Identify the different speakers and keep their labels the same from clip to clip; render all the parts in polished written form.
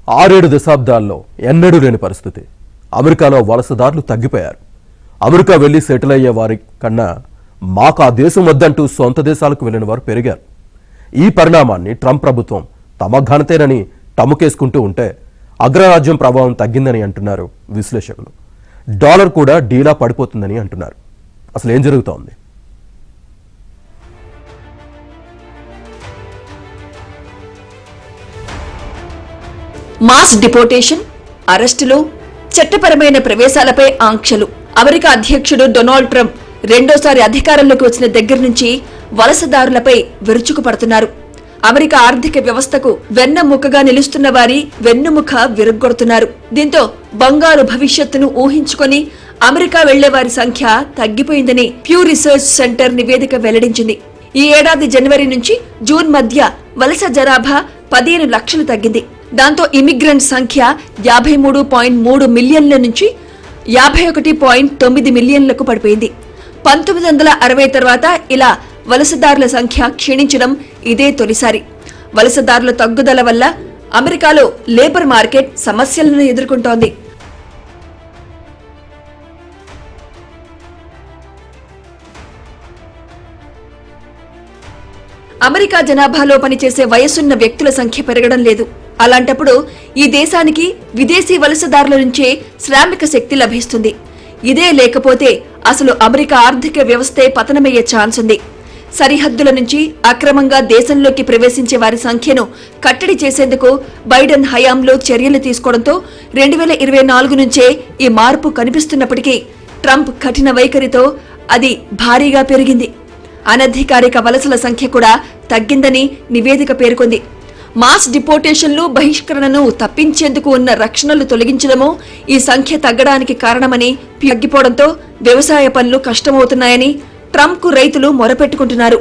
Speaker 1: 6-7 దశాబ్దాల్లో ఎన్నడూ లేని పరిస్థితి. అమెరికాలో వలసదారులు తగ్గిపోయారు. అమెరికా వెళ్లి సెటిల్ అయ్యే వారి కన్నా మాకు ఆ దేశం వద్దంటూ సొంత దేశాలకు వెళ్లిన వారు పెరిగారు. ఈ పరిణామాన్ని ట్రంప్ ప్రభుత్వం తమ ఘనతేనని టముకేసుకుంటూ ఉంటే అగ్రరాజ్యం ప్రభావం తగ్గిందని అంటున్నారు విశ్లేషకులు. డాలర్ కూడా డీలా పడిపోతుందని అంటున్నారు. అసలు ఏం జరుగుతోంది?
Speaker 2: మాస్ డిపోర్టేషన్, అరెస్టులు, చట్టపరమైన ప్రవేశాలపై ఆంక్షలు. అమెరికా అధ్యక్షుడు డొనాల్డ్ ట్రంప్ రెండోసారి అధికారంలోకి వచ్చిన దగ్గర నుంచి వలసదారులపై విరుచుకుపడుతున్నారు. అమెరికా ఆర్థిక వ్యవస్థకు వెన్నెముకగా నిలుస్తున్న వారి వెన్నుముక విరగ్గొడుతున్నారు. దీంతో బంగారు భవిష్యత్తును ఊహించుకొని అమెరికా వెళ్లే వారి సంఖ్య తగ్గిపోయిందని ప్యూ రీసెర్చ్ సెంటర్ నివేదిక వెల్లడించింది. ఈ ఏడాది జనవరి నుంచి జూన్ మధ్య వలస జనాభా 15 లక్షలు తగ్గింది. దాంతో ఇమిగ్రెంట్ సంఖ్య 53.3 మిలియన్ల నుంచి 51.9 మిలియన్లకు పడిపోయింది. 1960 తర్వాత ఇలా వలసదారుల సంఖ్య క్షీణించడం ఇదే తొలిసారి. వలసదారుల తగ్గుదల వల్ల అమెరికాలో లేబర్ మార్కెట్ సమస్యలను ఎదుర్కొంటోంది. అమెరికా జనాభాలో పనిచేసే వయసున్న వ్యక్తుల సంఖ్య పెరగడం లేదు. అలాంటప్పుడు ఈ దేశానికి విదేశీ వలసదారుల నుంచే శ్రామిక శక్తి లభిస్తుంది. ఇదే లేకపోతే అసలు అమెరికా ఆర్థిక వ్యవస్థే పతనమయ్యే ఛాన్స్ ఉంది. సరిహద్దుల నుంచి అక్రమంగా దేశంలోకి ప్రవేశించే వారి సంఖ్యను కట్టడి చేసేందుకు బైడెన్ హయాంలో చర్యలు తీసుకోవడంతో 2024 నుంచే ఈ మార్పు కనిపిస్తున్నప్పటికీ ట్రంప్ కఠిన వైఖరితో అది భారీగా పెరిగింది. అనధికారిక వలసల సంఖ్య కూడా తగ్గిందని నివేదిక పేర్కొంది. మాస్ డిపోర్టేషన్లు, బహిష్కరణను తప్పించేందుకు ఉన్న రక్షణలు తొలగించడమో ఈ సంఖ్య తగ్గడానికి కారణమని తగ్గిపోవడంతో వ్యవసాయ పనులు కష్టమవుతున్నాయని ట్రంప్కు రైతులు మొరపెట్టుకుంటున్నారు.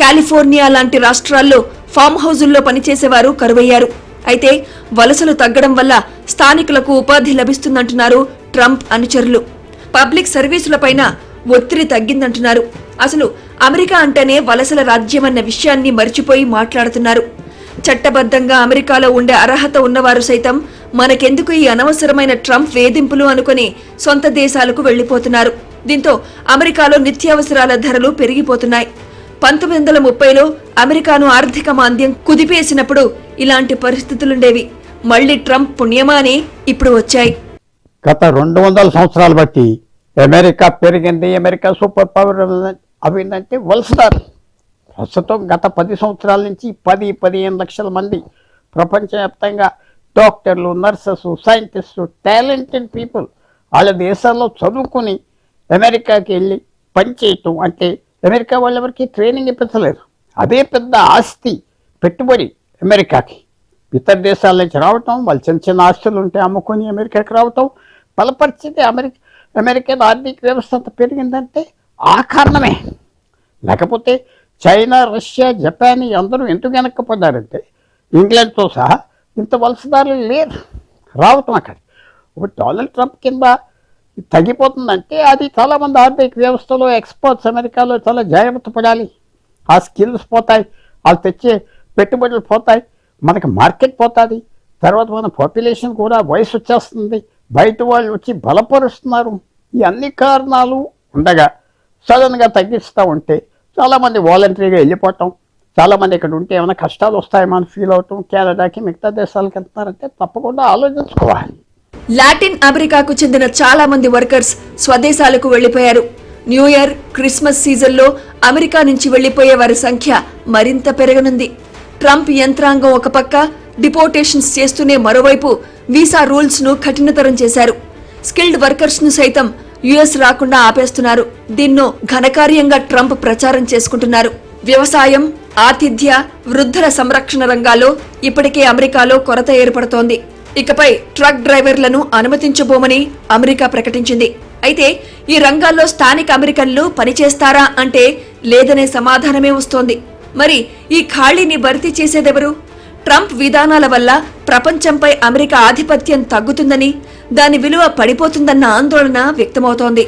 Speaker 2: కాలిఫోర్నియా లాంటి రాష్ట్రాల్లో ఫామ్ హౌజుల్లో పనిచేసేవారు కరువయ్యారు. అయితే వలసలు తగ్గడం వల్ల స్థానికులకు ఉపాధి లభిస్తుందంటున్నారు ట్రంప్ అనుచరులు. పబ్లిక్ సర్వీసులపైన ఒత్తిడి తగ్గిందంటున్నారు. అసలు అమెరికా అంటేనే వలసల రాజ్యమన్న విషయాన్ని మర్చిపోయి మాట్లాడుతున్నారు. చట్టబద్ధంగా అమెరికాలో ఉండే అర్హత ఉన్నవారు సైతం మనకెందుకు ఈ అనవసరమైన ట్రంప్ వేధింపులు అనుకుని సొంత దేశాలకు వెళ్లిపోతున్నారు. దీంతో అమెరికాలో నిత్యావసరాల ధరలు పెరిగిపోతున్నాయి. 1930లో అమెరికాను ఆర్థిక మాంద్యం కుదిపేసినప్పుడు ఇలాంటి పరిస్థితులుండేవి. మళ్లీ ట్రంప్ పుణ్యమాని ఇప్పుడు వచ్చాయి.
Speaker 3: గత 200 సంవత్సరాలు బట్టి అమెరికా పెరిగింది. అమెరికా సూపర్ పవర్ అవిందంటే వలసదారు. ప్రస్తుతం గత 10 సంవత్సరాల నుంచి 10-15 లక్షల మంది ప్రపంచవ్యాప్తంగా డాక్టర్లు, నర్సెస్, సైంటిస్టు, టాలెంటెడ్ పీపుల్ వాళ్ళ దేశాల్లో చదువుకుని అమెరికాకి వెళ్ళి పనిచేయటం. అంటే అమెరికా వాళ్ళెవరికి ట్రైనింగ్ ఇప్పించలేదు. అదే పెద్ద ఆస్తి, పెట్టుబడి అమెరికాకి. ఇతర దేశాల నుంచి రావటం, వాళ్ళు చిన్న చిన్న ఆస్తులు ఉంటే అమ్ముకొని అమెరికాకి రావటం, బలపరిచితే అమెరికా ఆర్థిక వ్యవస్థ అంత పెరిగిందంటే ఆ కారణమే. లేకపోతే చైనా, రష్యా, జపాన్ అందరూ ఎందుకు వెనక్కిపోతారంటే ఇంగ్లాండ్తో సహా ఇంత వలసదారులు లేరు రావటం అక్కడ. ఒక డొనాల్డ్ ట్రంప్ కింద తగ్గిపోతుందంటే అది చాలామంది ఆర్థిక వ్యవస్థలో ఎక్స్పర్ట్స్ అమెరికాలో చాలా జాగ్రత్త పడాలి. ఆ స్కిల్స్ పోతాయి, వాళ్ళు తెచ్చే పెట్టుబడులు పోతాయి, మనకి మార్కెట్ పోతుంది. తర్వాత మన పాపులేషన్ కూడా వయసు వచ్చేస్తుంది, బయట వాళ్ళు వచ్చి బలపరుస్తున్నారు. ఈ అన్ని కారణాలు ఉండగా సడన్గా తగ్గిస్తూ ఉంటే చాలామంది వాలంటరీగా వెళ్ళిపోవటం, చాలామంది ఇక్కడ ఉంటే ఏమైనా కష్టాలు వస్తాయేమో అని ఫీల్ అవటం, కెనడాకి మిగతా దేశాలకు వెళ్తున్నారంటే తప్పకుండా ఆలోచించుకోవాలి.
Speaker 2: లాటిన్ అమెరికాకు చెందిన చాలా మంది వర్కర్స్ స్వదేశాలకు వెళ్లిపోయారు. న్యూ ఇయర్, క్రిస్మస్ సీజన్లో అమెరికా నుంచి వెళ్లిపోయే వారి సంఖ్య మరింత పెరగనుంది. ట్రంప్ యంత్రాంగం ఒక పక్క డిపోర్టేషన్స్ చేస్తూనే మరోవైపు వీసా రూల్స్ ను కఠినతరం చేశారు. స్కిల్డ్ వర్కర్స్ ను సైతం యుఎస్ రాకుండా ఆపేస్తున్నారు. దీన్నో ఘనకార్యంగా ట్రంప్ ప్రచారం చేసుకుంటున్నారు. వ్యవసాయం, ఆతిథ్య, వృద్ధుల సంరక్షణ రంగాల్లో ఇప్పటికే అమెరికాలో కొరత ఏర్పడుతోంది. ఇకపై ట్రక్ డ్రైవర్లను అనుమతించబోమని అమెరికా ప్రకటించింది. అయితే ఈ రంగాల్లో స్థానిక అమెరికన్లు పనిచేస్తారా అంటే లేదనే సమాధానమే వస్తోంది. మరి ఈ ఖాళీని భర్తీ చేసేదెవరు? ట్రంప్ విధానాల వల్ల ప్రపంచంపై అమెరికా ఆధిపత్యం తగ్గుతుందని, దాని విలువ పడిపోతుందన్న ఆందోళన వ్యక్తమవుతోంది.